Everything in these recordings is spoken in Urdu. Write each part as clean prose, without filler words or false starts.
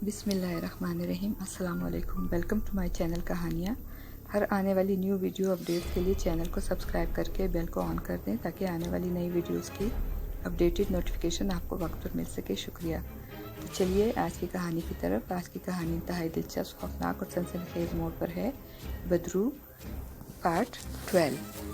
بسم اللہ الرحمن الرحیم۔ السلام علیکم، ویلکم ٹو مائی چینل کہانیاں۔ ہر آنے والی نیو ویڈیو اپڈیٹ کے لیے چینل کو سبسکرائب کر کے بیل کو آن کر دیں تاکہ آنے والی نئی ویڈیوز کی اپڈیٹڈ نوٹیفیکیشن آپ کو وقت پر مل سکے۔ شکریہ۔ تو چلیے آج کی کہانی کی طرف۔ آج کی کہانی انتہائی دلچسپ، خوفناک اور سنسنی خیز موڑ پر ہے۔ بدرو پارٹ 12۔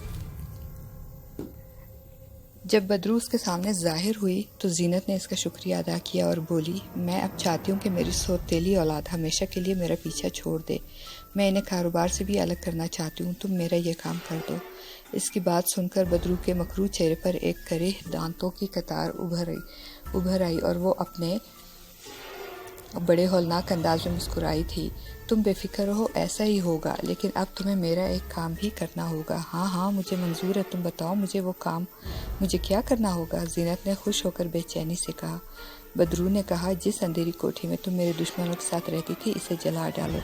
جب بدرو اس کے سامنے ظاہر ہوئی تو زینت نے اس کا شکریہ ادا کیا اور بولی، میں اب چاہتی ہوں کہ میری سوتیلی اولاد ہمیشہ کے لیے میرا پیچھا چھوڑ دے۔ میں انہیں کاروبار سے بھی الگ کرنا چاہتی ہوں، تم میرا یہ کام کر دو۔ اس کی بات سن کر بدرو کے مکروہ چہرے پر ایک کرہ دانتوں کی قطار ابھر آئی اور وہ اپنے بڑے ہولناک انداز میں مسکرائی تھی۔ تم بے فکر رہو، ایسا ہی ہوگا، لیکن اب تمہیں میرا ایک کام بھی کرنا ہوگا۔ ہاں مجھے منظور ہے، تم بتاؤ مجھے وہ کام مجھے کیا کرنا ہوگا؟ زینت نے خوش ہو کر بے چینی سے کہا۔ بدرو نے کہا، جس اندھیری کوٹھی میں تم میرے دشمنوں کے ساتھ رہتی تھی اسے جلا ڈالو۔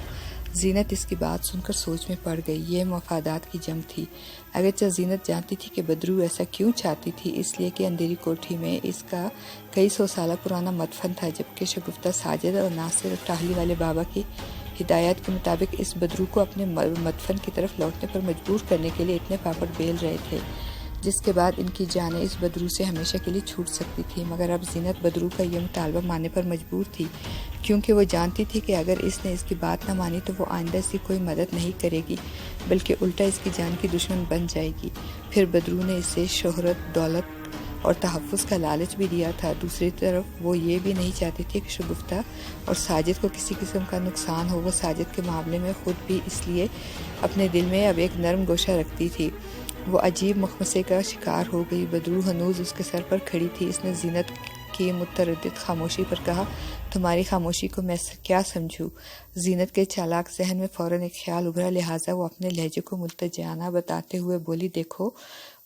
زینت اس کی بات سن کر سوچ میں پڑ گئی۔ یہ مفادات کی جنگ تھی۔ اگرچہ زینت جانتی تھی کہ بدرو ایسا کیوں چاہتی تھی، اس لیے کہ اندھیری کوٹھی میں اس کا کئی سو سالہ پرانا مدفن تھا، جبکہ شگفتہ ساجد اور ناصر اور ٹاہلی والے بابا کی ہدایت کے مطابق اس بدرو کو اپنے مدفن کی طرف لوٹنے پر مجبور کرنے کے لیے اتنے پاپڑ بیل رہے تھے، جس کے بعد ان کی جانیں اس بدرو سے ہمیشہ کے لیے چھوٹ سکتی تھی۔ مگر اب زینت بدرو کا یہ مطالبہ ماننے پر مجبور تھی، کیونکہ وہ جانتی تھی کہ اگر اس نے اس کی بات نہ مانی تو وہ آئندہ اس کی کوئی مدد نہیں کرے گی، بلکہ الٹا اس کی جان کی دشمن بن جائے گی۔ پھر بدرو نے اسے شہرت، دولت اور تحفظ کا لالچ بھی دیا تھا۔ دوسری طرف وہ یہ بھی نہیں چاہتی تھی کہ شگفتہ اور ساجد کو کسی قسم کا نقصان ہو۔ وہ ساجد کے معاملے میں خود بھی اس لیے اپنے دل میں اب ایک نرم گوشہ رکھتی تھی۔ وہ عجیب مخمصے کا شکار ہو گئی۔ بدرو ہنوز اس کے سر پر کھڑی تھی۔ اس نے زینت کی متردد خاموشی پر کہا، تمہاری خاموشی کو میں کیا سمجھوں؟ زینت کے چالاک ذہن میں فوراً ایک خیال ابھرا، لہٰذا وہ اپنے لہجے کو ملتجئانہ بتاتے ہوئے بولی، دیکھو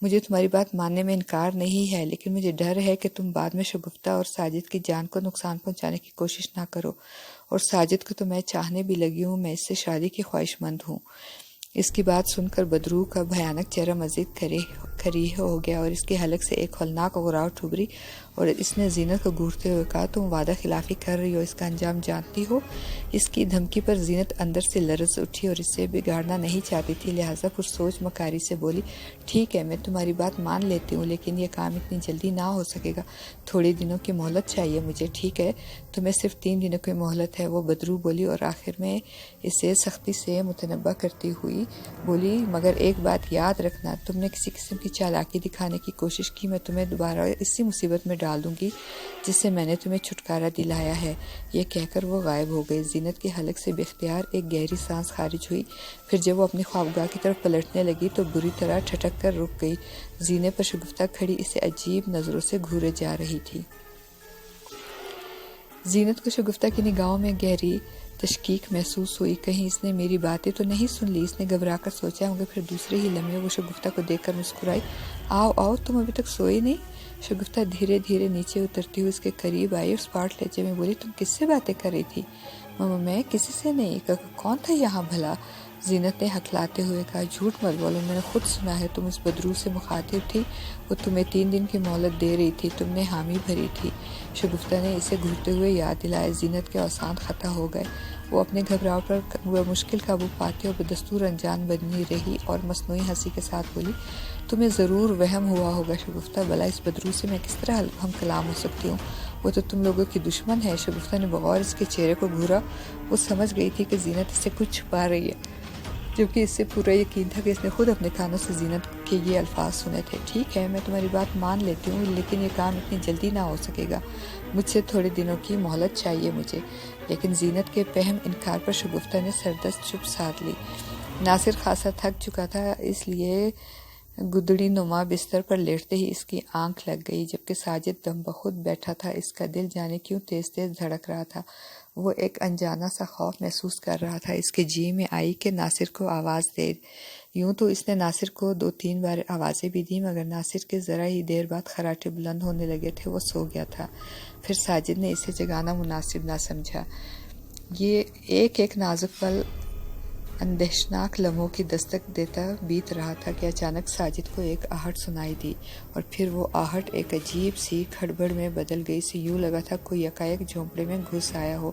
مجھے تمہاری بات ماننے میں انکار نہیں ہے، لیکن مجھے ڈر ہے کہ تم بعد میں شگفتہ اور ساجد کی جان کو نقصان پہنچانے کی کوشش نہ کرو، اور ساجد کو تو میں چاہنے بھی لگی ہوں، میں اس سے شادی کی خواہش مند ہوں۔ اس کی بات سن کر بدرو کا بھیانک چہرہ مزید کریح ہو گیا اور اس کے حلق سے ایک ہولناک غراوٹ ابھری، اور اس نے زینت کو گھورتے ہوئے کہا، تم وعدہ خلافی کر رہی ہو، اس کا انجام جانتی ہو؟ اس کی دھمکی پر زینت اندر سے لرز اٹھی اور اسے بگاڑنا نہیں چاہتی تھی، لہٰذا پرسوچ مکاری سے بولی، ٹھیک ہے، میں تمہاری بات مان لیتی ہوں، لیکن یہ کام اتنی جلدی نہ ہو سکے گا، تھوڑے دنوں کی مہلت چاہیے مجھے۔ ٹھیک ہے، تمہیں صرف 3 دنوں کی مہلت ہے، وہ بدرو بولی، اور آخر میں اسے سختی سے متنبہ کرتی ہوئی بولی، مگر ایک بات یاد رکھنا، تم نے کسی قسم کی چالاکی دکھانے کی کوشش کی، میں تمہیں دوبارہ اسی مصیبت میں ڈال دوں گی جس سے میں نے تمہیں چھٹکارا دلایا ہے۔ یہ کہہ کر وہ غائب ہو گئی۔ زینت کے حلق سے باختیار ایک گہری سانس خارج ہوئی، پھر جب وہ اپنی خوابگاہ کی طرف پلٹنے لگی تو بری طرح ٹھٹک کر رک گئی۔ زینے پر شگفتہ کھڑی اسے عجیب نظروں سے گھورے جا رہی تھی۔ زینت کو شگفتہ کی نگاہوں میں گہری تشکیک محسوس ہوئی، کہیں اس نے میری باتیں تو نہیں سن لی، اس نے گھبرا کر سوچا، مگر پھر دوسرے ہی لمحے وہ شگفتہ کو دیکھ کر مسکرائی، آؤ تم ابھی تک سوئی نہیں؟ شگفتہ دھیرے دھیرے نیچے اترتی ہوئی اس کے قریب آئی اور اسپاٹ لہجے میں بولی، تم کس سے باتیں کر رہی تھی؟ میں کسی سے نہیں۔ کون تھا یہاں بھلا؟ زینت نے ہکلاتے ہوئے کہا، جھوٹ مت بولو، میں نے خود سنا ہے، تم اس بدرو سے مخاطب تھی، وہ تمہیں 3 دن کی مہلت دے رہی تھی، تم نے حامی بھری تھی۔ شگفتہ نے اسے گھورتے ہوئے یاد دلایا۔ زینت کے اوسان خطا ہو گئے۔ وہ اپنے گھبراؤ پر مشکل قابو پاتے اور بدستور انجان بنی رہی اور مصنوعی ہنسی کے ساتھ بولی، تمہیں ضرور وہم ہوا ہوگا شگفتہ، بھلا اس بدرو سے میں کس طرح ہم کلام ہو سکتی ہوں؟ وہ تو تم لوگوں کی دشمن ہے۔ شگفتہ نے بغور اس کے چہرے کو گھورا۔ وہ سمجھ گئی تھی کہ زینت اس سے کچھ چھپا رہی ہے، جبکہ اس سے پورا یقین تھا کہ اس نے خود اپنے کانوں سے زینت کے یہ الفاظ سنے تھے، ٹھیک ہے، میں تمہاری بات مان لیتی ہوں، لیکن یہ کام اتنی جلدی نہ ہو سکے گا، مجھ سے تھوڑے دنوں کی مہلت چاہیے مجھے۔ لیکن زینت کے فہم انکار پر شگفتہ نے سردست چپ سادھ لی۔ ناصر خاصا تھک چکا تھا، اس لیے گدڑی نما بستر پر لیٹتے ہی اس کی آنکھ لگ گئی، جبکہ ساجد دم بخود بیٹھا تھا۔ اس کا دل جانے کیوں تیز تیز دھڑک رہا تھا۔ وہ ایک انجانا سا خوف محسوس کر رہا تھا۔ اس کے جی میں آئی کہ ناصر کو آواز دے۔ یوں تو اس نے ناصر کو 2-3 بار آوازیں بھی دیں، مگر ناصر کے ذرا ہی دیر بعد خراٹے بلند ہونے لگے تھے، وہ سو گیا تھا۔ پھر ساجد نے اسے جگانا مناسب نہ سمجھا۔ یہ ایک نازک پل اندیشناک لمحوں کی دستک دیتا بیت رہا تھا کہ اچانک ساجد کو ایک آہٹ سنائی دی، اور پھر وہ آہٹ ایک عجیب سی کھڑبڑ میں بدل گئی سی، یوں لگا تھا کوئی یکایک جھونپڑے میں گھس آیا ہو۔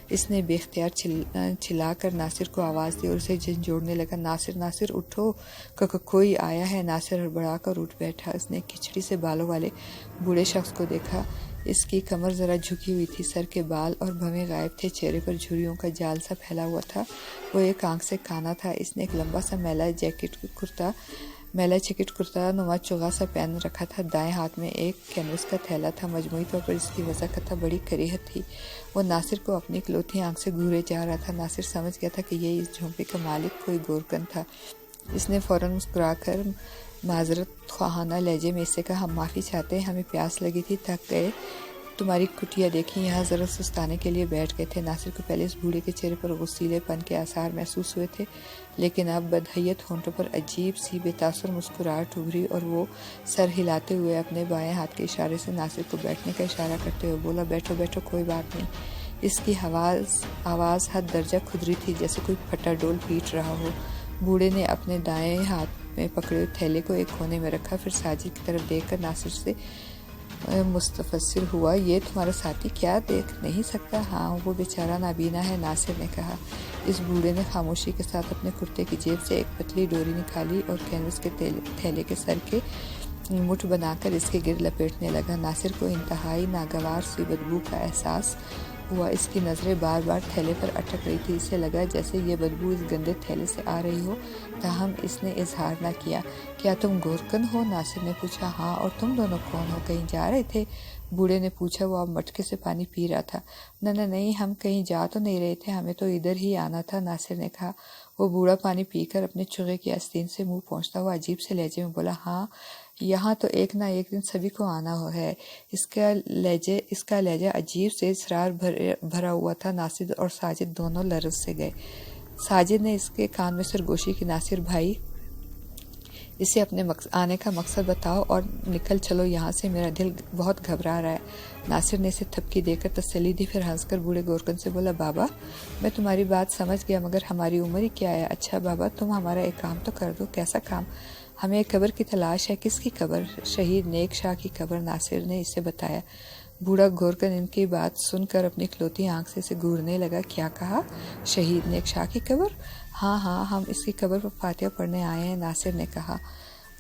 اس نے بے اختیار چلا کر ناصر کو آواز دی اور اسے جھنجھوڑنے لگا، ناصر ناصر اٹھو، کوئی آیا ہے۔ ناصر ہڑبڑا کر اٹھ بیٹھا۔ اس نے کھچڑی سے بالوں والے بوڑھے شخص کو دیکھا۔ اس کی کمر ذرا جھکی ہوئی تھی، سر کے بال اور بھویں غائب تھے، چہرے پر جھریوں کا جال سا پھیلا ہوا تھا، وہ ایک آنکھ سے کانا تھا۔ اس نے ایک لمبا سا میلا جیکٹ کرتا نما چوغا سا پہن رکھا تھا، دائیں ہاتھ میں ایک کینوس کا تھیلا تھا، مجموعی طور پر اس کی وضاحت بڑی کریحت تھی۔ وہ ناصر کو اپنی اکلوتی آنکھ سے گھورے جا رہا تھا۔ ناصر سمجھ گیا تھا کہ یہ اس جھونپڑی کا مالک کوئی گورکن تھا۔ اس نے فوراً مسکرا کر معذرت خواہانہ لہجے میں اس سے کہا، ہم معافی چاہتے ہیں، ہمیں پیاس لگی تھی، تھک گئے، تمہاری کٹیا دیکھی، یہاں ذرا سستانے کے لیے بیٹھ گئے تھے۔ ناصر کو پہلے اس بوڑھے کے چہرے پر غصیلے پن کے آثار محسوس ہوئے تھے، لیکن اب بدحیت ہونٹوں پر عجیب سی بے تاثر مسکراہٹ ابھری اور وہ سر ہلاتے ہوئے اپنے بائیں ہاتھ کے اشارے سے ناصر کو بیٹھنے کا اشارہ کرتے ہوئے بولا، بیٹھو بیٹھو، کوئی بات نہیں۔ اس کی آواز حد درجہ کھدری تھی، جیسے کوئی پھٹا ڈول پیٹ رہا ہو۔ بوڑھے نے اپنے دائیں ہاتھ میں پکڑے ہوئے تھیلے کو ایک کونے میں رکھا، پھر ساجد کی طرف دیکھ کر ناصر سے مستفسر ہوا، یہ تمہارا ساتھی کیا دیکھ نہیں سکتا؟ ہاں، وہ بیچارہ نابینا ہے، ناصر نے کہا۔ اس بوڑھے نے خاموشی کے ساتھ اپنے کرتے کی جیب سے ایک پتلی ڈوری نکالی اور کینوس کے تھیلے کے سر کے مٹھ بنا کر اس کے گرد لپیٹنے لگا۔ ناصر کو انتہائی ناگوار سی بدبو کا احساس ہوا۔ اس کی نظریں بار بار تھیلے پر اٹک رہی تھی، اسے لگا جیسے یہ بدبو اس گندے تھیلے سے آ رہی ہو، تاہم اس نے اظہار نہ کیا۔ کیا تم گورکن ہو؟ ناصر نے پوچھا۔ ہاں، اور تم دونوں کون ہو؟ کہیں جا رہے تھے؟ بوڑھے نے پوچھا۔ وہ اب مٹکے سے پانی پی رہا تھا۔ نہیں، ہم کہیں جا تو نہیں رہے تھے، ہمیں تو ادھر ہی آنا تھا، ناصر نے کہا۔ وہ بوڑھا پانی پی کر اپنے چوغے کی آستین سے منہ پہنچتا ہوا عجیب سے لہجے میں بولا، ہاں، یہاں تو ایک نہ ایک دن سبھی کو آنا ہے۔ اس کا لہجہ عجیب سے اصرار بھرا ہوا تھا۔ ناصر اور ساجد دونوں لرز سے گئے۔ ساجد نے اس کے کان میں سرگوشی کی، ناصر بھائی، اسے اپنے آنے کا مقصد بتاؤ اور نکل چلو یہاں سے، میرا دل بہت گھبرا رہا ہے۔ ناصر نے اسے تھپکی دے کر تسلی دی، پھر ہنس کر بوڑھے گورکن سے بولا، بابا، میں تمہاری بات سمجھ گیا، مگر ہماری عمر ہی کیا ہے؟ اچھا بابا، تم ہمارا ایک کام تو کر دو۔ کیسا کام؟ ہمیں ایک قبر کی تلاش ہے۔ کس کی قبر؟ شہید نیک شاہ کی قبر، ناصر نے اسے بتایا۔ بوڑھا گورکن ان کی بات سن کر اپنی اکلوتی آنکھ سے اسے گھورنے لگا۔ کیا کہا؟ شہید نیک شاہ کی قبر؟ ہاں، ہم اس کی قبر پر فاتحہ پڑھنے آئے ہیں، ناصر نے کہا۔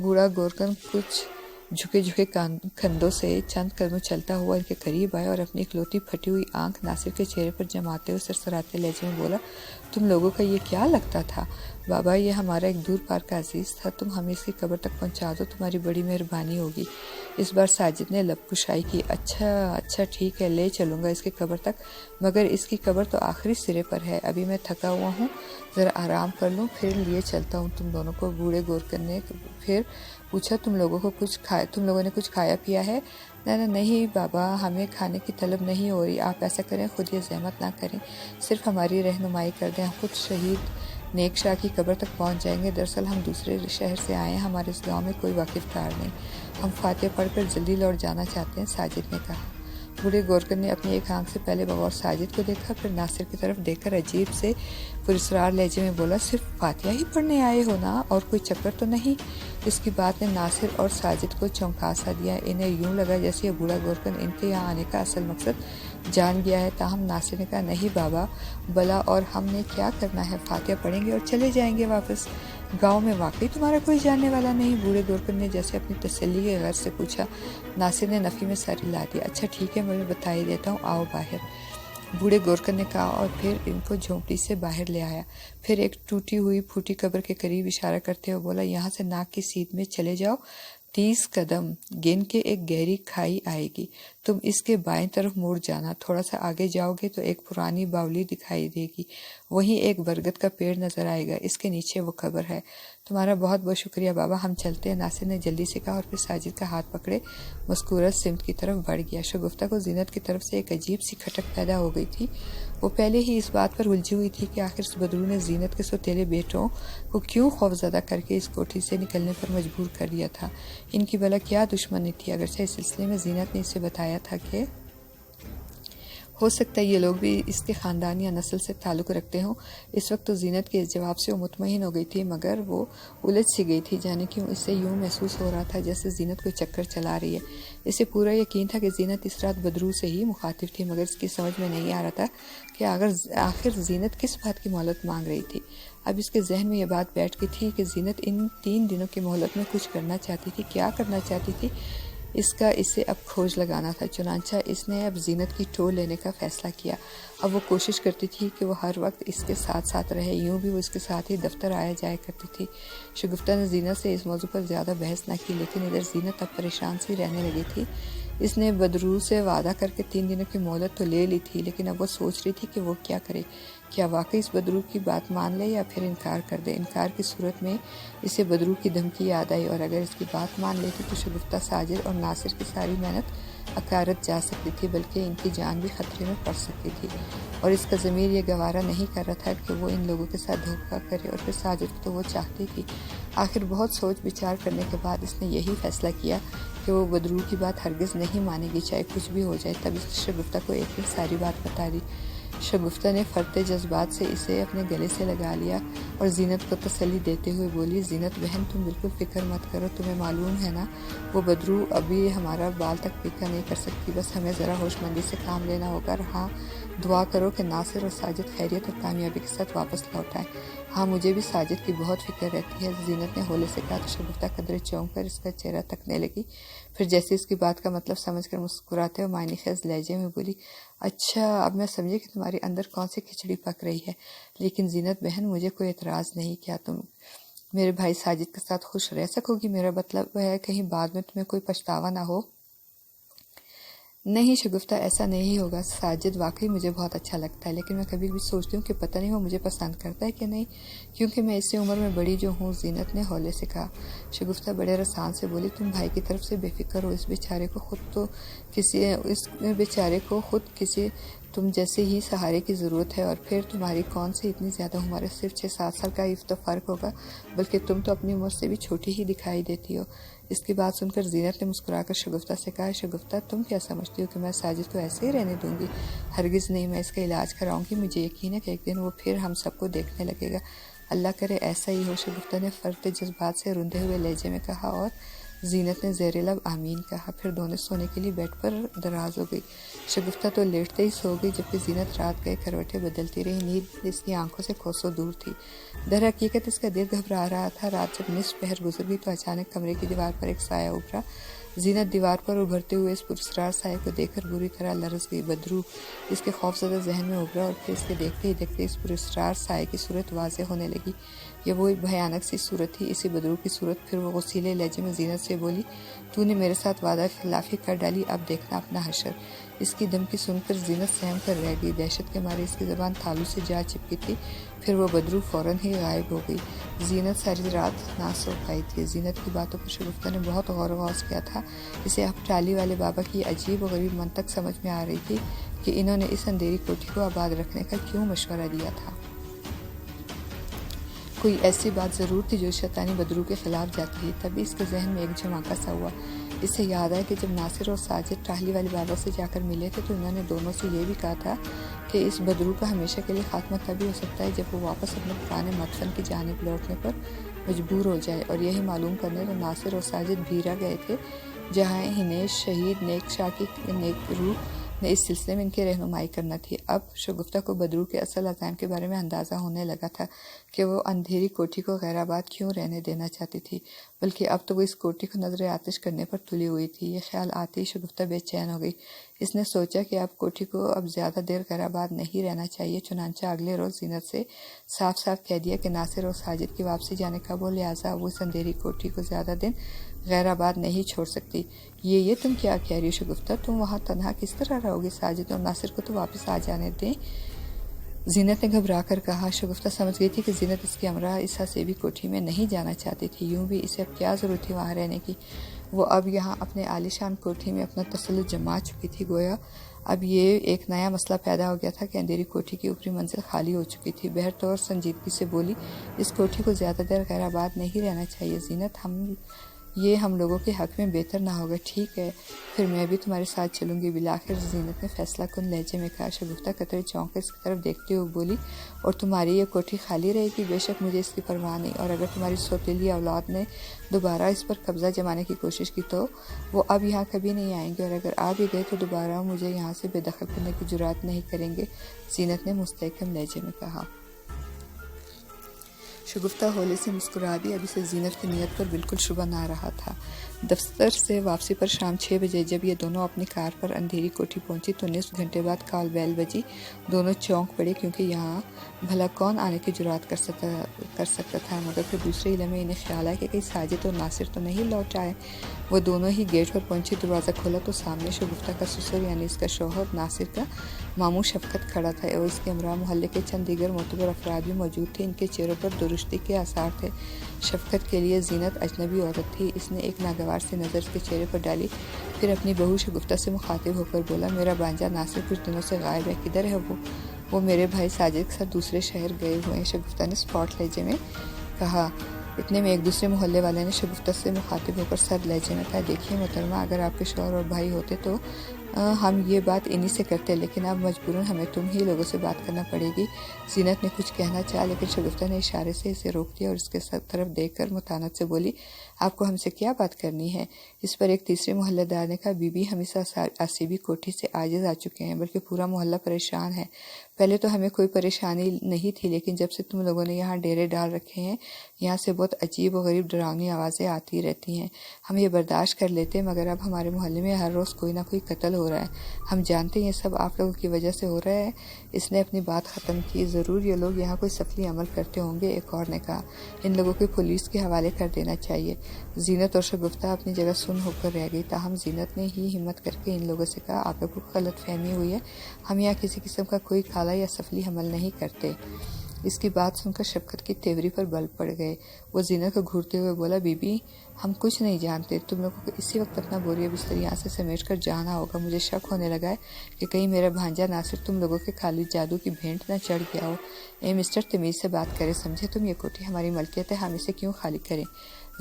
بوڑھا گورکن کچھ جھکے کندھوں سے چند قدم چلتا ہوا ان کے قریب آیا اور اپنی اکلوتی پھٹی ہوئی آنکھ ناصر کے چہرے پر جماتے ہوئے سرسراتے لہجے میں بولا، تم لوگوں کا یہ کیا لگتا تھا؟ بابا، یہ ہمارا ایک دور پار کا عزیز تھا، تم ہمیں اس کی قبر تک پہنچا دو، تمہاری بڑی مہربانی ہوگی۔ اس بار ساجد نے لب کشائی کی۔ اچھا ٹھیک ہے، لے چلوں گا اس کی قبر تک، مگر اس کی قبر تو آخری سرے پر ہے، ابھی میں تھکا ہوا ہوں، ذرا آرام کر لوں، پھر لیے چلتا ہوں تم دونوں کو۔ بوڑھے گورکن نے پھر پوچھا، تم لوگوں نے کچھ کھایا پیا ہے؟ نہیں بابا، ہمیں کھانے کی طلب نہیں ہو رہی، آپ ایسا کریں، خود یہ زحمت نہ کریں، صرف ہماری رہنمائی کر دیں، ہم خود شہید نیک شاہ کی قبر تک پہنچ جائیں گے۔ دراصل ہم دوسرے شہر سے آئے ہیں، ہمارے اس گاؤں میں کوئی واقف کار نہیں، ہم فاتحہ پڑھ کر جلدی لوٹ جانا چاہتے ہیں، ساجد نے کہا۔ بوڑھے گورکن نے اپنی ایک آنکھ سے پہلے بغور ساجد کو دیکھا، پھر ناصر کی طرف دیکھ کر عجیب سے پراسرار لہجے میں بولا، صرف فاتحہ ہی پڑھنے آئے ہو نا، اور کوئی چکر تو نہیں؟ اس کی بات نے ناصر اور ساجد کو چونکا سا دیا۔ انہیں یوں لگا جیسے یہ بوڑھا گورکن ان کے یہاں آنے کا اصل مقصد جان گیا ہے، تاہم ناصر نے کہا، نہیں بابا، بلا اور ہم نے کیا کرنا ہے، فاتحہ پڑھیں گے اور چلے جائیں گے واپس۔ گاؤں میں واقعی تمہارا کوئی جاننے والا نہیں؟ بوڑھے گورکن نے جیسے اپنی تسلی کے غرض سے پوچھا۔ ناصر نے نفی میں سر ہلا دیا۔ اچھا ٹھیک ہے، میں بتا ہی دیتا ہوں، آؤ باہر، بوڑھے گورکن نے کہا اور پھر ان کو جھونپڑی سے باہر لے آیا، پھر ایک ٹوٹی ہوئی پھوٹی قبر کے قریب اشارہ کرتے ہوئے بولا، یہاں سے ناک کی سیدھ میں چلے جاؤ، 30 قدم گن کے ایک گہری کھائی آئے گی، تم اس کے بائیں طرف مڑ جانا، تھوڑا سا آگے جاؤ گے تو ایک پرانی باولی دکھائی دے گی، وہیں ایک برگد کا پیڑ نظر آئے گا، اس کے نیچے وہ قبر ہے۔ تمہارا بہت بہت شکریہ بابا، ہم چلتے ہیں، ناصر نے جلدی سے کہا اور پھر ساجد کا ہاتھ پکڑے مذکورہ سمت کی طرف بڑھ گیا۔ شگفتہ کو زینت کی طرف سے ایک عجیب سی کھٹک پیدا ہو گئی تھی۔ وہ پہلے ہی اس بات پر الجھی ہوئی تھی کہ آخر اس بدرو نے زینت کے سوتیلے بیٹوں کو کیوں خوفزدہ کر کے اس کوٹھی سے نکلنے پر مجبور کر دیا تھا۔ ان کی بھلا کیا دشمنی تھی؟ اگرچہ اس سلسلے میں زینت نے اسے بتایا تھا کہ ہو سکتا ہے یہ لوگ بھی اس کے خاندان یا نسل سے تعلق رکھتے ہوں۔ اس وقت تو زینت کے اس جواب سے وہ مطمئن ہو گئی تھی، مگر وہ الجھ سی گئی تھی، جانے کیوں اسے یوں محسوس ہو رہا تھا جیسے زینت کوئی چکر چلا رہی ہے۔ اسے پورا یقین تھا کہ زینت اس رات بدرو سے ہی مخاطب تھی، مگر اس کی سمجھ میں نہیں آ رہا تھا کہ آخر زینت کس بات کی مہلت مانگ رہی تھی۔ اب اس کے ذہن میں یہ بات بیٹھ گئی تھی کہ زینت ان 3 دنوں کی مہلت میں کچھ کرنا چاہتی تھی۔ کیا کرنا چاہتی تھی؟ اس کا اسے اب کھوج لگانا تھا۔ چنانچہ اس نے اب زینت کی ٹو لینے کا فیصلہ کیا۔ اب وہ کوشش کرتی تھی کہ وہ ہر وقت اس کے ساتھ ساتھ رہے، یوں بھی وہ اس کے ساتھ ہی دفتر آیا جایا کرتی تھی۔ شگفتہ نے زینت سے اس موضوع پر زیادہ بحث نہ کی، لیکن ادھر زینت اب پریشان سی رہنے لگی تھی۔ اس نے بدرو سے وعدہ کر کے 3 دنوں کی مہلت تو لے لی تھی، لیکن اب وہ سوچ رہی تھی کہ وہ کیا کرے۔ کیا واقعی اس بدرو کی بات مان لے یا پھر انکار کر دے؟ انکار کی صورت میں اسے بدرو کی دھمکی یاد آئی، اور اگر اس کی بات مان لیتی تو شگفتہ، ساجد اور ناصر کی ساری محنت اکارت جا سکتی تھی، بلکہ ان کی جان بھی خطرے میں پڑ سکتی تھی۔ اور اس کا ضمیر یہ گوارا نہیں کر رہا تھا کہ وہ ان لوگوں کے ساتھ دھوکہ کرے، اور پھر ساجد کو تو وہ چاہتی تھی۔ آخر بہت سوچ بچار کرنے کے بعد اس نے یہی فیصلہ کیا کہ وہ بدرو کی بات ہرگز نہیں مانے گی، چاہے کچھ بھی ہو جائے۔ تب اس نے شگفتہ کو ایک دن ساری بات بتا دی۔ شگفتہ نے فرتے جذبات سے اسے اپنے گلے سے لگا لیا اور زینت کو تسلی دیتے ہوئے بولی، زینت بہن، تم بالکل فکر مت کرو، تمہیں معلوم ہے نا وہ بدرو ابھی ہمارا بال تک پیکا نہیں کر سکتی، بس ہمیں ذرا ہوش مندی سے کام لینا ہوگا۔ ہاں، دعا کرو کہ ناصر اور ساجد خیریت اور کامیابی کے ساتھ واپس لوٹ آئیں۔ ہاں، مجھے بھی ساجد کی بہت فکر رہتی ہے، زینت نے ہولے سے کہا تو شگفتہ قدرے چونک کر اس کا چہرہ تکنے لگی، پھر جیسے اس کی بات کا مطلب سمجھ کر مسکراتے ہوئے معنی خیز لہجے میں بولی، اچھا، اب میں سمجھی کہ تمہارے اندر کون سی کھچڑی پک رہی ہے، لیکن زینت بہن مجھے کوئی اعتراض نہیں، کیا تم میرے بھائی ساجد کے ساتھ خوش رہ سکو گی؟ میرا مطلب ہے کہیں بعد میں تمہیں کوئی پچھتاوا نہ ہو۔ نہیں شگفتہ، ایسا نہیں ہوگا، ساجد واقعی مجھے بہت اچھا لگتا ہے، لیکن میں کبھی بھی سوچتی ہوں کہ پتہ نہیں وہ مجھے پسند کرتا ہے کہ نہیں، کیونکہ میں اس سے عمر میں بڑی جو ہوں، زینت نے ہولے سے کہا۔ شگفتہ بڑے رسان سے بولی، تم بھائی کی طرف سے بے فکر ہو، اس بیچارے کو خود کسی تم جیسے ہی سہارے کی ضرورت ہے، اور پھر تمہاری کون سی اتنی زیادہ عمر ہے، صرف 6-7 سال کا ہی تو فرق ہوگا، بلکہ تم تو اپنی عمر سے بھی چھوٹی ہی دکھائی دیتی ہو۔ اس کی بات سن کر زینت نے مسکرا کر شگفتہ سے کہا، شگفتہ تم کیا سمجھتی ہو کہ میں ساجد کو ایسے ہی رہنے دوں گی؟ ہرگز نہیں، میں اس کا علاج کراؤں گی، مجھے یقین ہے کہ ایک دن وہ پھر ہم سب کو دیکھنے لگے گا، اللہ کرے ایسا ہی ہو، شگفتہ نے فرط جذبات سے روندے ہوئے لہجے میں کہا، اور زینت نے زیر لب آمین کہا۔ پھر دونوں سونے کے لیے بیڈ پر دراز ہو گئی۔ شگفتہ تو لیٹتے ہی سو گئی، جبکہ زینت رات گئے کروٹیں بدلتی رہی، نیند اس کی آنکھوں سے کوسوں دور تھی۔ در حقیقت اس کا دل گھبرا رہا تھا۔ رات جب نصف پہر گزر گئی تو اچانک کمرے کی دیوار پر ایک سایہ ابھرا۔ زینت دیوار پر ابھرتے ہوئے اس پراسرار سائے کو دیکھ کر بری طرح لرز گئی۔ بدرو اس کے خوفزدہ ذہن میں ابھرا، اور پھر اس کے دیکھتے ہی دیکھتے اس پراسرار سائے کی صورت واضح ہونے لگی۔ یہ وہی بھیانک سی صورت تھی، اسی بدرو کی صورت۔ پھر وہ غصیلے لہجے میں زینت سے بولی، تو نے میرے ساتھ وعدہ خلافی کر ڈالی، اب دیکھنا اپنا حشر۔ اس کی دھمکی سن کر زینت سہم کر رہ گئی، دہشت کے مارے اس کی زبان تالو سے جا چپکی تھی۔ پھر وہ بدرو فوراً ہی غائب ہو گئی۔ زینت ساری رات نہ سو پائی تھی۔ زینت کی باتوں پر شگفتہ نے بہت غور و غوص کیا تھا۔ اسے اب ٹالی والے بابا کی عجیب و غریب منطق سمجھ میں آ رہی تھی کہ انہوں نے اس اندھیری کوٹھی کو آباد رکھنے کا کیوں مشورہ دیا تھا۔ کوئی ایسی بات ضرور تھی جو شیطانی بدرو کے خلاف جاتی تھی۔ تبھی اس کے ذہن میں ایک جھماکہ سا ہوا۔ اسے یاد آیا کہ جب ناصر اور ساجد ٹاہلی والے بابا سے جا کر ملے تھے تو انہوں نے دونوں سے یہ بھی کہا تھا کہ اس بدرو کا ہمیشہ کے لیے خاتمہ تبھی ہو سکتا ہے جب وہ واپس اپنے پرانے مدفن کی جانب لوٹنے پر مجبور ہو جائے، اور یہی معلوم کرنے تو ناصر اور ساجد بھیرا گئے تھے، جہاں انہیں شہید نیک شاہ کی نیک روح نے اس سلسلے میں ان کی رہنمائی کرنا تھی۔ اب شگفتہ کو بدرو کے اصل عزائم کے بارے میں اندازہ ہونے لگا تھا کہ وہ اندھیری کوٹھی کو غیر آباد کیوں رہنے دینا چاہتی تھی، بلکہ اب تو وہ اس کوٹھی کو نظر آتش کرنے پر تلی ہوئی تھی۔ یہ خیال آتے ہی شگفتہ بے چین ہو گئی۔ اس نے سوچا کہ اب کوٹھی کو اب زیادہ دیر غیر آباد نہیں رہنا چاہیے، چنانچہ اگلے روز زینت سے صاف صاف کہہ دیا کہ ناصر اور ساجد کی واپسی جانے کا وہ، لہٰذا وہ اس اندھیری کوٹھی کو زیادہ دن غیر آباد نہیں چھوڑ سکتی۔ یہ تم کیا کہہ رہی ہو شگفتہ؟ تم وہاں تنہا کس طرح رہو گی؟ ساجد اور ناصر کو تو واپس آ جانے دیں، زینت نے گھبرا کر کہا۔ شگفتہ سمجھ گئی تھی کہ زینت اس کے ہمراہ اس حسیبی کوٹھی میں نہیں جانا چاہتی تھی، یوں بھی اسے اب کیا ضرورت تھی وہاں رہنے کی، وہ اب یہاں اپنے عالیشان کوٹھی میں اپنا تسلط جما چکی تھی۔ گویا اب یہ ایک نیا مسئلہ پیدا ہو گیا تھا کہ اندھیری کوٹھی کی اوپری منزل خالی ہو چکی تھی۔ بہرطور سنجیدگی سے بولی، اس کوٹھی کو زیادہ دیر غیر آباد نہیں رہنا چاہیے زینت، ہم یہ ہم لوگوں کے حق میں بہتر نہ ہوگا؟ ٹھیک ہے، پھر میں بھی تمہارے ساتھ چلوں گی، بالآخر زینت نے فیصلہ کن لہجے میں کہا۔ شگفتہ قطرے چونک کر اس کی طرف دیکھتے ہوئے بولی، اور تمہاری یہ کوٹھی خالی رہے گی؟ بے شک مجھے اس کی پرواہ نہیں، اور اگر تمہاری سوتیلی اولاد نے دوبارہ اس پر قبضہ جمانے کی کوشش کی تو وہ اب یہاں کبھی نہیں آئیں گے، اور اگر آ بھی گئے تو دوبارہ مجھے یہاں سے بے دخل کرنے کی جرات نہیں کریں گے، زینت نے مستحکم لہجے میں کہا۔ شگفتہ ہولے سے مسکرا دی، اب اسے زینت کی نیت پر بالکل شبہ نہ رہا تھا۔ دفتر سے واپسی پر شام 6 بجے جب یہ دونوں اپنی کار پر اندھیری کوٹھی پہنچی تو نصف گھنٹے بعد کال بیل بجی۔ دونوں چونک پڑے، کیونکہ یہاں بھلا کون آنے کی جرات کر سکتا تھا، مگر پھر دوسرے علم میں انہیں خیال آیا کہ کہیں ساجد اور ناصر تو نہیں لوٹ آئے۔ وہ دونوں ہی گیٹ پر پہنچی، دروازہ کھولا تو سامنے شگفتہ کا سسر یعنی اس کا شوہر ناصر کا ماموں شفقت کھڑا تھا، اور اس کے ہمراہ محلے کے چند دیگر معتبر افراد بھی موجود تھے۔ ان کے چہروں پر درشتی کے آثار تھے۔ شفقت کے لیے زینت اجنبی عورت تھی۔ اس نے ایک ناگوار سی نظر اس کے چہرے پر ڈالی، پھر اپنی بہو شگفتہ سے مخاطب ہو کر بولا، میرا بھانجا ناصر کچھ دنوں سے غائب ہے، کدھر ہے وہ میرے بھائی ساجد کے ساتھ دوسرے شہر گئے ہوئے ہیں، شگفتہ نے اسپاٹ لہجے میں کہا۔ اتنے میں ایک دوسرے محلے والے نے شگفتہ سے مخاطب ہو کر سرد لہجے میں کہا، دیکھیے محترمہ، اگر آپ کے شوہر اور بھائی ہوتے تو ہم یہ بات انہی سے کرتے، لیکن اب مجبوراً ہمیں تم ہی لوگوں سے بات کرنا پڑے گی۔ زینت نے کچھ کہنا چاہا، لیکن شگفتہ نے اشارے سے اسے روک دیا اور اس کے طرف دیکھ کر متانت سے بولی، آپ کو ہم سے کیا بات کرنی ہے؟ اس پر ایک تیسرے محلے دار نے کہا، بی بی، ہم اس آسیبی کوٹھی سے عاجز آ چکے ہیں، بلکہ پورا محلہ پریشان ہے۔ پہلے تو ہمیں کوئی پریشانی نہیں تھی، لیکن جب سے تم لوگوں نے یہاں ڈیرے ڈال رکھے ہیں، یہاں سے بہت عجیب و غریب ڈراؤنی آوازیں آتی رہتی ہیں۔ ہم یہ برداشت کر لیتے، مگر اب ہمارے محلے میں ہر روز کوئی نہ کوئی قتل ہو رہا ہے۔ ہم جانتے ہیں یہ سب آپ لوگوں کی وجہ سے ہو رہا ہے۔ اس نے اپنی بات ختم کی۔ ضرور یہ لوگ یہاں کوئی سفلی عمل کرتے ہوں گے، ایک اور نے کہا۔ ان لوگوں کو پولیس کے حوالے کر دینا چاہیے۔ زینت اور شگفتہ اپنی جگہ سن ہو کر رہ گئی، تاہم زینت نے ہی ہمت کر کے ان لوگوں سے کہا، آپ لوگوں کو غلط فہمی ہوئی ہے، ہم یہاں کسی قسم کا کوئی کالا یا سفلی عمل نہیں کرتے۔ اس کی بات سن کر شفقت کی تیوری پر بل پڑ گئے۔ وہ زینت کو گھورتے ہوئے بولا، بی بی، ہم کچھ نہیں جانتے، تم لوگوں کو اسی وقت اپنا بوریا بستر یہاں سے سمیٹ کر جانا ہوگا۔ مجھے شک ہونے لگا ہے کہ کہیں میرا بھانجا ناصر تم لوگوں کے خالی جادو کی بھینٹ نہ چڑھ گیا ہو۔ اے مسٹر، تمیز سے بات کرے، سمجھے تم؟ یہ کوٹھی ہماری ملکیت ہے، ہم اسے کیوں خالی کریں؟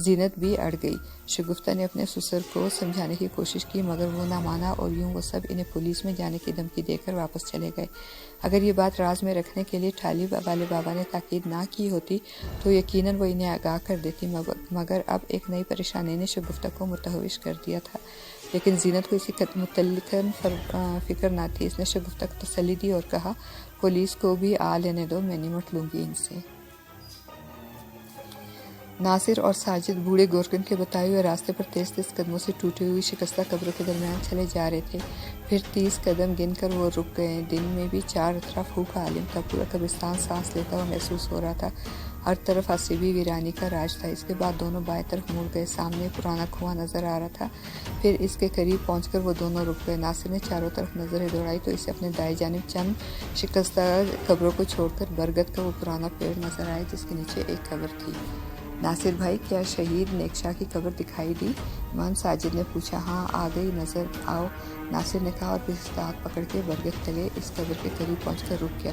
زینت بھی اڑ گئی۔ شگفتہ نے اپنے سسر کو سمجھانے کی کوشش کی، مگر وہ نہ مانا، اور یوں وہ سب انہیں پولیس میں جانے کی دھمکی دے کر واپس چلے گئے۔ اگر یہ بات راز میں رکھنے کے لیے ٹھالی والے بابا نے تاکید نہ کی ہوتی تو یقیناً وہ انہیں آگاہ کر دیتی، مگر اب ایک نئی پریشانی نے شگفتہ کو متوش کر دیا تھا۔ لیکن زینت کو اسی متعلق فکر نہ تھی۔ اس نے شگفتہ کو تسلی دی اور کہا، پولیس کو بھی آ لینے دو، میں نمٹ لوں گی ان سے۔ ناصر اور ساجد بوڑھے گورکن کے بتائے ہوئے راستے پر تیز تیز قدموں سے ٹوٹی ہوئی شکستہ قبروں کے درمیان چلے جا رہے تھے۔ پھر 30 قدم گن کر وہ رک گئے۔ دن میں بھی چار اطراف ہو کا عالم تھا، پورا قبرستان سانس لیتا ہوا محسوس ہو رہا تھا، ہر طرف آسیبی ویرانی کا راج تھا۔ اس کے بعد دونوں بائیں طرف مڑ گئے، سامنے پرانا کنواں نظر آ رہا تھا۔ پھر اس کے قریب پہنچ کر وہ دونوں رک گئے۔ ناصر نے چاروں طرف نظریں دوڑائی تو اسے اپنے دائیں جانب چند شکستہ قبروں کو چھوڑ کر برگد کا وہ پرانا پیڑ نظر آیا جس کے نیچے ایک قبر تھی۔ ناصر بھائی، کیا شہید نیکشا کی قبر دکھائی دی؟ امام ساجد نے پوچھا۔ ہاں، آ گئی، نظر آؤ، ناصر نے کہا، اور پھر اس کا ہاتھ پکڑ کے برگد تلے اس قبر کے قریب پہنچ کر رک گیا۔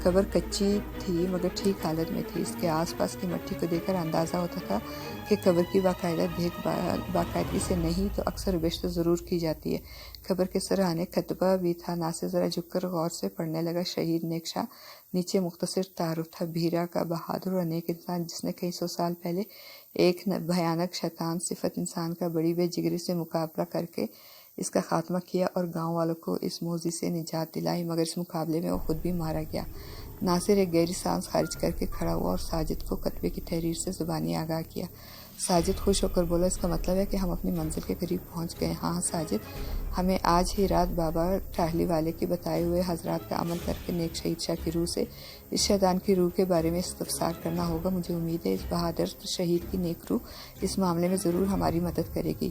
قبر کچی تھی مگر ٹھیک حالت میں تھی۔ اس کے آس پاس کی مٹی کو دیکھ کر اندازہ ہوتا تھا کہ قبر کی باقاعدہ دیکھ باقاعدگی سے نہیں تو اکثر و بیشتر ضرور کی جاتی ہے۔ قبر کے سرہانے خطبہ بھی تھا۔ ناصر ذرا جھک کر غور سے پڑھنے لگا۔ شہید نیکشا، نیچے مختصر تعارف تھا، بھیرا کا بہادر اور نیک انسان جس نے کئی سو سال پہلے ایک بھیانک شیطان صفت انسان کا بڑی بے جگری سے مقابلہ کر کے اس کا خاتمہ کیا اور گاؤں والوں کو اس موذی سے نجات دلائی، مگر اس مقابلے میں وہ خود بھی مارا گیا۔ ناصر ایک گہری سانس خارج کر کے کھڑا ہوا اور ساجد کو خطبے کی تحریر سے زبانی آگاہ کیا۔ ساجد خوش ہو کر بولا، اس کا مطلب ہے کہ ہم اپنی منزل کے قریب پہنچ گئے۔ ہاں ساجد، ہمیں آج ہی رات بابا ٹاہلی والے کے بتائے ہوئے حضرات کا عمل کر کے نیک شہید شاہ کی روح سے اس شیطان کی روح کے بارے میں استفسار کرنا ہوگا۔ مجھے امید ہے اس بہادر شہید کی نیک روح اس معاملے میں ضرور ہماری مدد کرے گی۔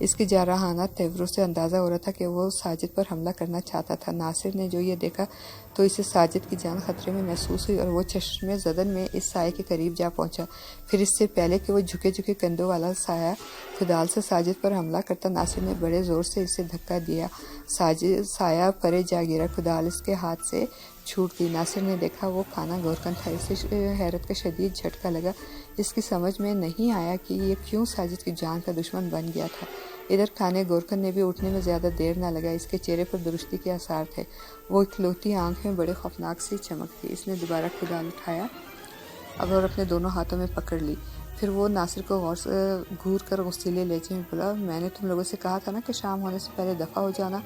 اس کی جارحانہ تیوروں سے اندازہ ہو رہا تھا کہ وہ ساجد پر حملہ کرنا چاہتا تھا۔ ناصر نے جو یہ دیکھا تو اسے ساجد کی جان خطرے میں محسوس ہوئی اور وہ چشم زدن میں اس سائے کے قریب جا پہنچا۔ پھر اس سے پہلے کہ وہ جھکے کندھوں والا سایہ کدال سے ساجد پر حملہ کرتا، ناصر نے بڑے زور سے اسے دھکا دیا۔ سایہ پرے جا گرا، کدال اس کے ہاتھ سے چھوٹ گئی۔ ناصر نے دیکھا وہ کانا گورکن تھا۔ اسے حیرت کا شدید جھٹکا لگا۔ اس کی سمجھ میں نہیں آیا کہ یہ کیوں ساجد کی جان کا دشمن بن گیا تھا۔ ادھر کانے گورکن نے بھی اٹھنے میں زیادہ دیر نہ لگا۔ اس کے چہرے پر درستی کے آثار تھے، وہ اکلوتی آنکھ میں بڑے خوفناک سی چمک تھی۔ اس نے دوبارہ کدال اٹھایا اور اپنے دونوں ہاتھوں میں پکڑ لی۔ پھر وہ ناصر کو غور سے گھور کر غصیلے لہجے میں بولا، میں نے تم لوگوں سے کہا تھا نا کہ شام ہونے سے پہلے دفع ہو جانا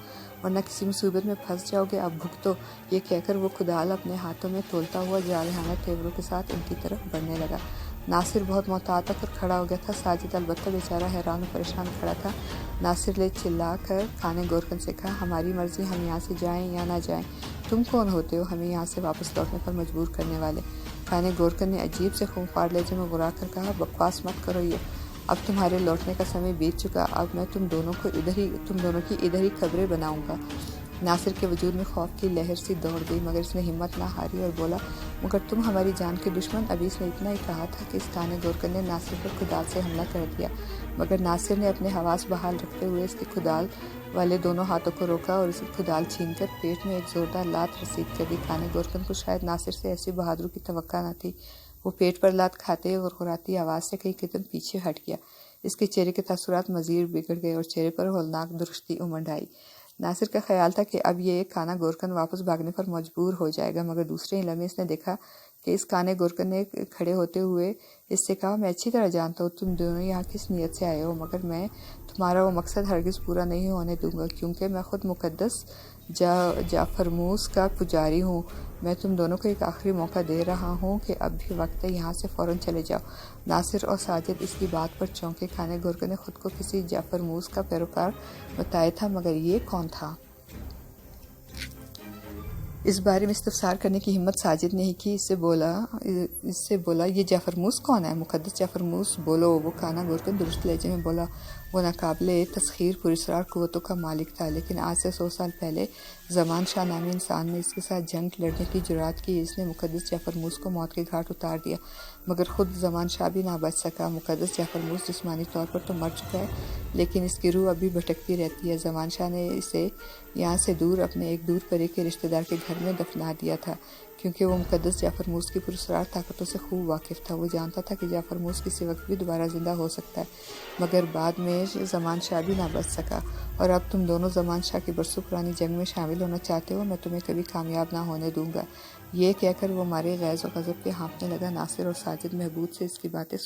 ورنہ کسی مصیبت میں پھنس جاؤ گے، اب بھگتو۔ یہ کہہ کر وہ کدال اپنے ہاتھوں میں تولتا ہوا جارحانہ تیوروں کے ساتھ ان کی طرف بڑھنے لگا۔ ناصر بہت محتاط ہو کر کھڑا ہو گیا تھا۔ ساجد البتہ بیچارہ حیران و پریشان کھڑا تھا۔ ناصر نے چلا کر کانے گورکن سے کہا، ہماری مرضی، ہم یہاں سے جائیں یا نہ جائیں، تم کون ہوتے ہو ہمیں یہاں سے واپس لوٹنے پر مجبور کرنے والے؟ کانے گورکن نے عجیب سے خونخوار لہجے میں برا کر کہا، بکواس مت کرو، یہ اب تمہارے لوٹنے کا سمے بیت چکا، اب میں تم دونوں کی ادھر ہی قبریں بناؤں گا۔ ناصر کے وجود میں خوف کی لہر سی دوڑ گئی، مگر اس نے ہمت نہ ہاری اور بولا، مگر تم ہماری جان کے دشمن؟ ابھی اس نے اتنا ہی کہا تھا کہ اس کانے گورکن نے ناصر پر کدال سے حملہ کر دیا، مگر ناصر نے اپنے حواس بحال رکھتے ہوئے اس کے کدال والے دونوں ہاتھوں کو روکا اور اسے کدال چھین کر پیٹ میں ایک زوردار لات رسید کر دی۔ کانے گورکن کو شاید ناصر سے ایسی بہادری کی توقع نہ تھی۔ وہ پیٹ پر لات کھاتے اور غراتی آواز سے کئی قدم پیچھے ہٹ گیا۔ اس کے چہرے کے تاثرات مزید بگڑ گئے اور چہرے پر ہولناک درشتی امنڈ آئی۔ ناصر کا خیال تھا کہ اب یہ کانا گورکن واپس بھاگنے پر مجبور ہو جائے گا، مگر دوسرے ہی لمحے اس نے دیکھا کہ اس کانے گورکن نے کھڑے ہوتے ہوئے اس سے کہا، میں اچھی طرح جانتا ہوں تم دونوں یہاں کس نیت سے آئے ہو، مگر میں تمہارا وہ مقصد ہرگز پورا نہیں ہونے دوں گا، کیونکہ میں خود مقدس جعفرموس کا پجاری ہوں۔ میں تم دونوں کو ایک آخری موقع دے رہا ہوں کہ اب بھی وقت ہے، یہاں سے فوراً چلے جاؤ۔ ناصر اور ساجد اس کی بات پر چونکے۔ کانے گورکن نے خود کو کسی جعفرموس کا پیروکار بتایا تھا، مگر یہ کون تھا؟ اس بارے میں استفسار کرنے کی ہمت ساجد نے ہی کی۔ اس سے بولا یہ جعفرموس کون ہے؟ مقدس جعفرموس بولو، وہ کانا گورکن درست لہجے میں بولا۔ وہ ناقابل تسخیر پراسرار قوتوں کا مالک تھا، لیکن آج سے 100 سال پہلے زمان شاہ نامی انسان نے اس کے ساتھ جنگ لڑنے کی جرات کی۔ اس نے مقدس جعفرموس کو موت کے گھاٹ اتار دیا، مگر خود زمان شاہ بھی نہ بچ سکا۔ مقدس جعفرموس جسمانی طور پر تو مر چکا ہے، لیکن اس کی روح ابھی بھٹکتی رہتی ہے۔ زمان شاہ نے اسے یہاں سے دور اپنے ایک دور پرے کے رشتہ دار کے گھر میں دفنا دیا تھا، کیونکہ وہ مقدس جعفرموس کی پراسرار طاقتوں سے خوب واقف تھا۔ وہ جانتا تھا کہ جعفرموس کسی وقت بھی دوبارہ زندہ ہو سکتا ہے، مگر بعد میں زمان شاہ بھی نہ بچ سکا۔ اور اب تم دونوں زمان شاہ کی برسوں پرانی جنگ میں شامل ہونا چاہتے ہو، میں تمہیں کبھی کامیاب نہ ہونے دوں گا۔ یہ کہہ کر وہ مارے غیظ و غضب کے ہانپنے لگا۔ ناصر اور ساجد محبوط سے اس کی باتیں